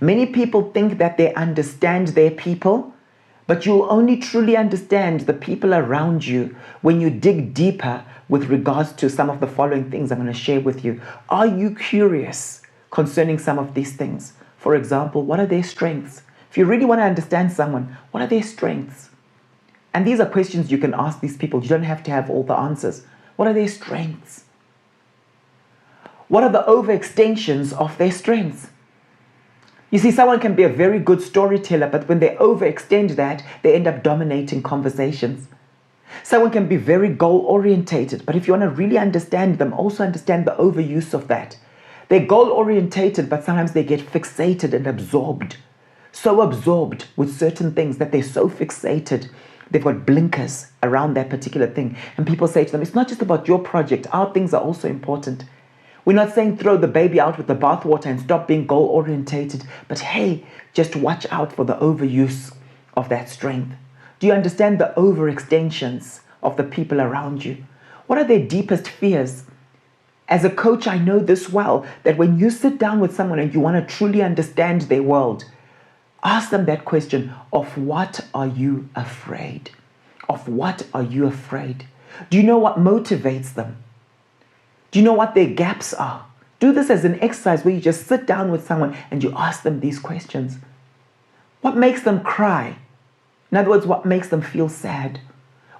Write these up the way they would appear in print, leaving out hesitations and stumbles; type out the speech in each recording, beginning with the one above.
Many people think that they understand their people, but you'll only truly understand the people around you when you dig deeper with regards to some of the following things I'm going to share with you. Are you curious concerning some of these things? For example, what are their strengths? If you really want to understand someone, what are their strengths? And these are questions you can ask these people. You don't have to have all the answers. What are their strengths? What are the overextensions of their strengths? You see, someone can be a very good storyteller, but when they overextend that, they end up dominating conversations. Someone can be very goal-orientated, but if you want to really understand them, also understand the overuse of that. They're goal-orientated, but sometimes they get fixated and absorbed. So absorbed with certain things that they're so fixated, they've got blinkers around that particular thing. And people say to them, it's not just about your project, our things are also important. We're not saying throw the baby out with the bathwater and stop being goal-orientated, but hey, just watch out for the overuse of that strength. Do you understand the overextensions of the people around you? What are their deepest fears? As a coach, I know this well, that when you sit down with someone and you want to truly understand their world, ask them that question, of what are you afraid? Of what are you afraid? Do you know what motivates them? Do you know what their gaps are? Do this as an exercise where you just sit down with someone and you ask them these questions. What makes them cry? In other words, what makes them feel sad?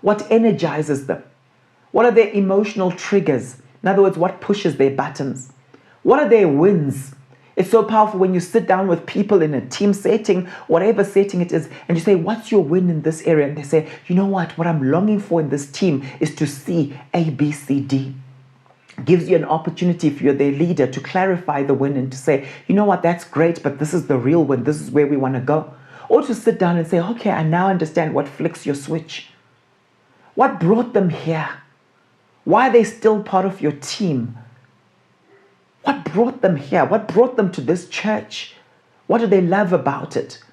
What energizes them? What are their emotional triggers? In other words, what pushes their buttons? What are their wins? It's so powerful when you sit down with people in a team setting, whatever setting it is, and you say, what's your win in this area? And they say, you know what I'm longing for in this team is to see A, B, C, D. Gives you an opportunity, if you're their leader, to clarify the win and to say, you know what, that's great, but this is the real win. This is where we want to go. Or to sit down and say, okay, I now understand what flicks your switch. What brought them here? Why are they still part of your team? What brought them here? What brought them to this church? What do they love about it?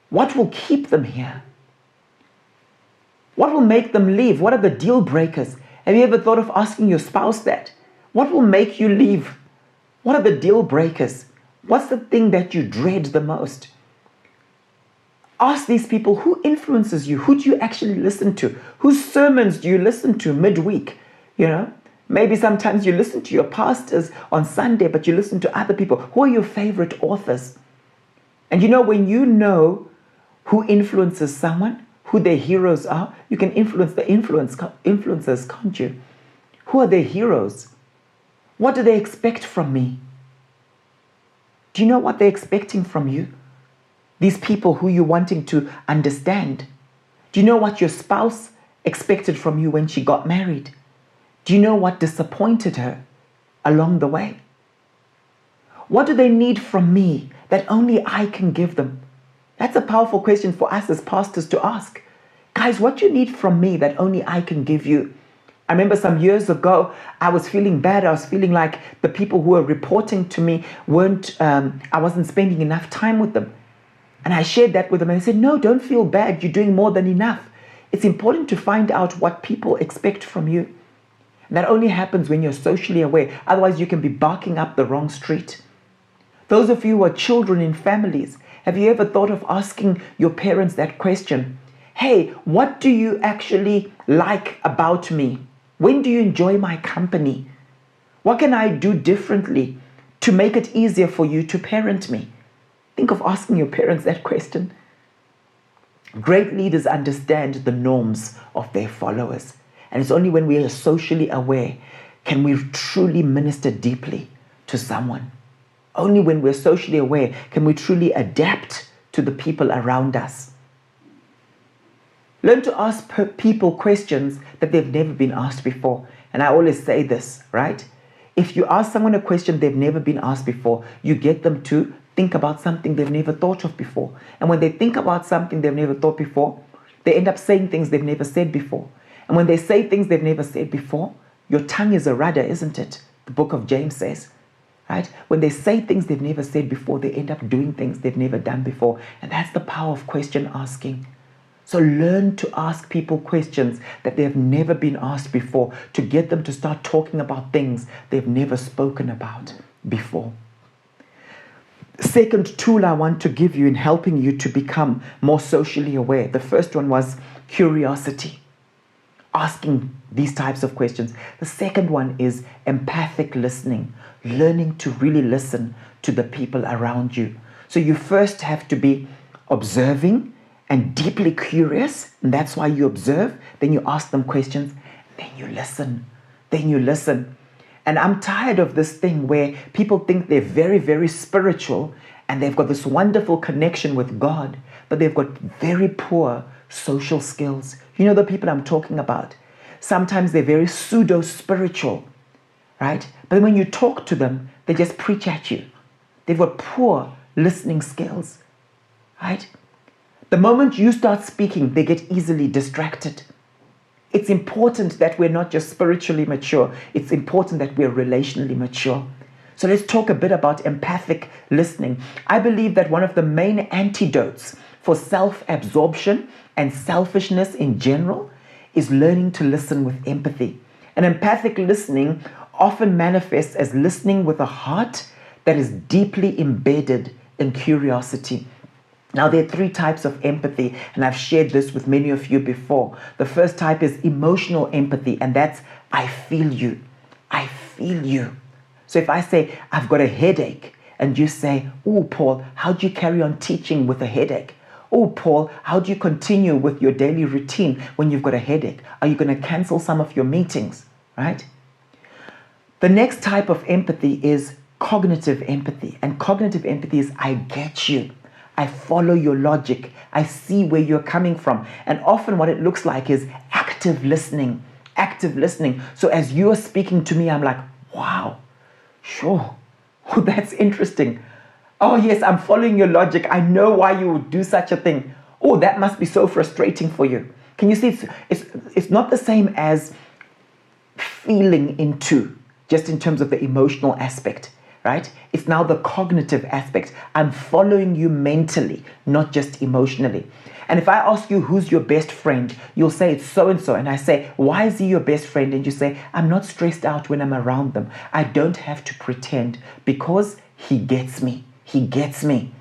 What will keep them here? What will make them leave? What are the deal breakers? Have you ever thought of asking your spouse that? What will make you leave? What are the deal breakers? What's the thing that you dread the most? Ask these people, who influences you? Who do you actually listen to? Whose sermons do you listen to midweek? You know, maybe sometimes you listen to your pastors on Sunday, but you listen to other people. Who are your favorite authors? And you know, when you know who influences someone, who their heroes are, you can influence the influencers, can't you? Who are their heroes? What do they expect from me? Do you know what they're expecting from you? These people who you're wanting to understand. Do you know what your spouse expected from you when she got married? Do you know what disappointed her along the way? What do they need from me that only I can give them? That's a powerful question for us as pastors to ask. Guys, what do you need from me that only I can give you? I remember some years ago, I was feeling bad. I was feeling like the people who were reporting to me I wasn't spending enough time with them. And I shared that with them and I said, no, don't feel bad. You're doing more than enough. It's important to find out what people expect from you. And that only happens when you're socially aware. Otherwise, you can be barking up the wrong street. Those of you who are children in families, have you ever thought of asking your parents that question? Hey, what do you actually like about me? When do you enjoy my company? What can I do differently to make it easier for you to parent me? Think of asking your parents that question. Great leaders understand the norms of their followers. And it's only when we are socially aware can we truly minister deeply to someone. Only when we're socially aware can we truly adapt to the people around us. Learn to ask people questions that they've never been asked before. And I always say this, right? If you ask someone a question they've never been asked before, you get them to think about something they've never thought of before. And when they think about something they've never thought before, they end up saying things they've never said before. And when they say things they've never said before, your tongue is a rudder, isn't it? The book of James says, right? When they say things they've never said before, they end up doing things they've never done before. And that's the power of question asking. So learn to ask people questions that they've never been asked before to get them to start talking about things they've never spoken about before. Second tool I want to give you in helping you to become more socially aware. The first one was curiosity, asking these types of questions. The second one is empathic listening, learning to really listen to the people around you. So you first have to be observing and deeply curious, and that's why you observe, then you ask them questions, then you listen, then you listen. And I'm tired of this thing where people think they're very, very spiritual and they've got this wonderful connection with God, but they've got very poor social skills. You know the people I'm talking about? Sometimes they're very pseudo-spiritual, right? But when you talk to them, they just preach at you. They've got poor listening skills, right? The moment you start speaking, they get easily distracted. It's important that we're not just spiritually mature. It's important that we're relationally mature. So let's talk a bit about empathic listening. I believe that one of the main antidotes for self-absorption and selfishness in general is learning to listen with empathy. And empathic listening often manifests as listening with a heart that is deeply embedded in curiosity. Now, there are three types of empathy, and I've shared this with many of you before. The first type is emotional empathy, and that's I feel you. I feel you. So if I say, I've got a headache, and you say, oh, Paul, how do you carry on teaching with a headache? Oh, Paul, how do you continue with your daily routine when you've got a headache? Are you going to cancel some of your meetings, right? The next type of empathy is cognitive empathy, and cognitive empathy is I get you. I follow your logic. I see where you're coming from. And often what it looks like is active listening. Active listening. So as you're speaking to me, I'm like, wow, sure. Oh, that's interesting. Oh, yes, I'm following your logic. I know why you would do such a thing. Oh, that must be so frustrating for you. Can you see it's not the same as feeling into, just in terms of the emotional aspect. Right? It's now the cognitive aspect. I'm following you mentally, not just emotionally. And if I ask you who's your best friend, you'll say it's so-and-so. And I say, why is he your best friend? And you say, I'm not stressed out when I'm around them. I don't have to pretend because he gets me. He gets me.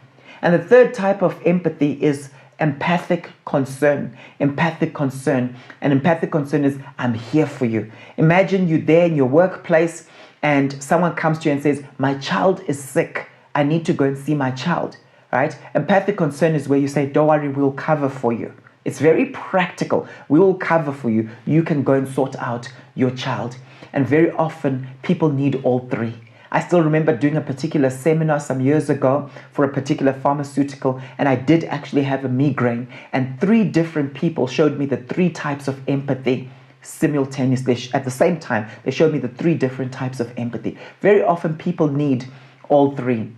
And the third type of empathy is empathic concern. Empathic concern. And empathic concern is I'm here for you. Imagine you there in your workplace and someone comes to you and says, my child is sick. I need to go and see my child, right? Empathic concern is where you say, don't worry, we'll cover for you. It's very practical. We will cover for you. You can go and sort out your child. And very often, people need all three. I still remember doing a particular seminar some years ago for a particular pharmaceutical, and I did actually have a migraine. And 3 different people showed me the 3 types of empathy simultaneously at the same time. They showed me the 3 different types of empathy. Very often people need all 3.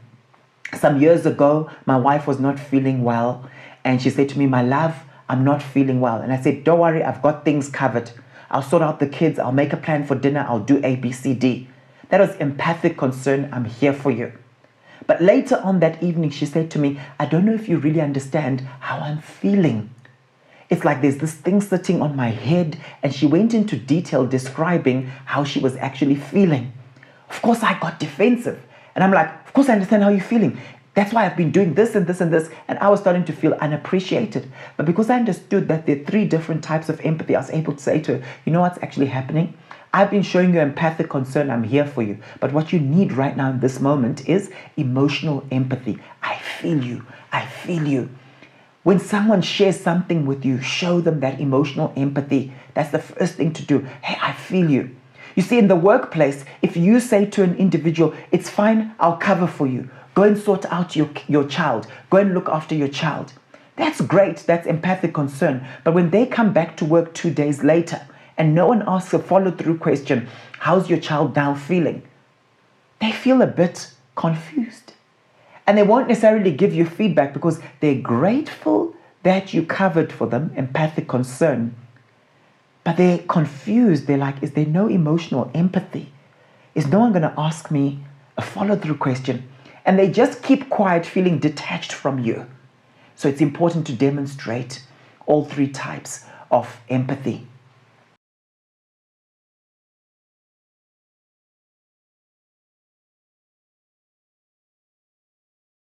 Some years ago, my wife was not feeling well, and she said to me, my love, I'm not feeling well. And I said, don't worry, I've got things covered. I'll sort out the kids, I'll make a plan for dinner, I'll do A, B, C, D. That was empathic concern. I'm here for you. But later on that evening, she said to me, I don't know if you really understand how I'm feeling. It's like there's this thing sitting on my head, and she went into detail describing how she was actually feeling. Of course, I got defensive. And I'm like, of course, I understand how you're feeling. That's why I've been doing this and this and this. And I was starting to feel unappreciated. But because I understood that there are 3 different types of empathy, I was able to say to her, you know what's actually happening? I've been showing you empathic concern. I'm here for you. But what you need right now in this moment is emotional empathy. I feel you. I feel you. When someone shares something with you, show them that emotional empathy. That's the first thing to do. Hey, I feel you. You see, in the workplace, if you say to an individual, it's fine, I'll cover for you. Go and sort out your child. Go and look after your child. That's great. That's empathic concern. But when they come back to work 2 days later and no one asks a follow-through question, how's your child now feeling? They feel a bit confused. And they won't necessarily give you feedback because they're grateful that you covered for them, empathic concern. But they're confused. They're like, is there no emotional empathy? Is no one going to ask me a follow-through question? And they just keep quiet, feeling detached from you. So it's important to demonstrate all 3 types of empathy.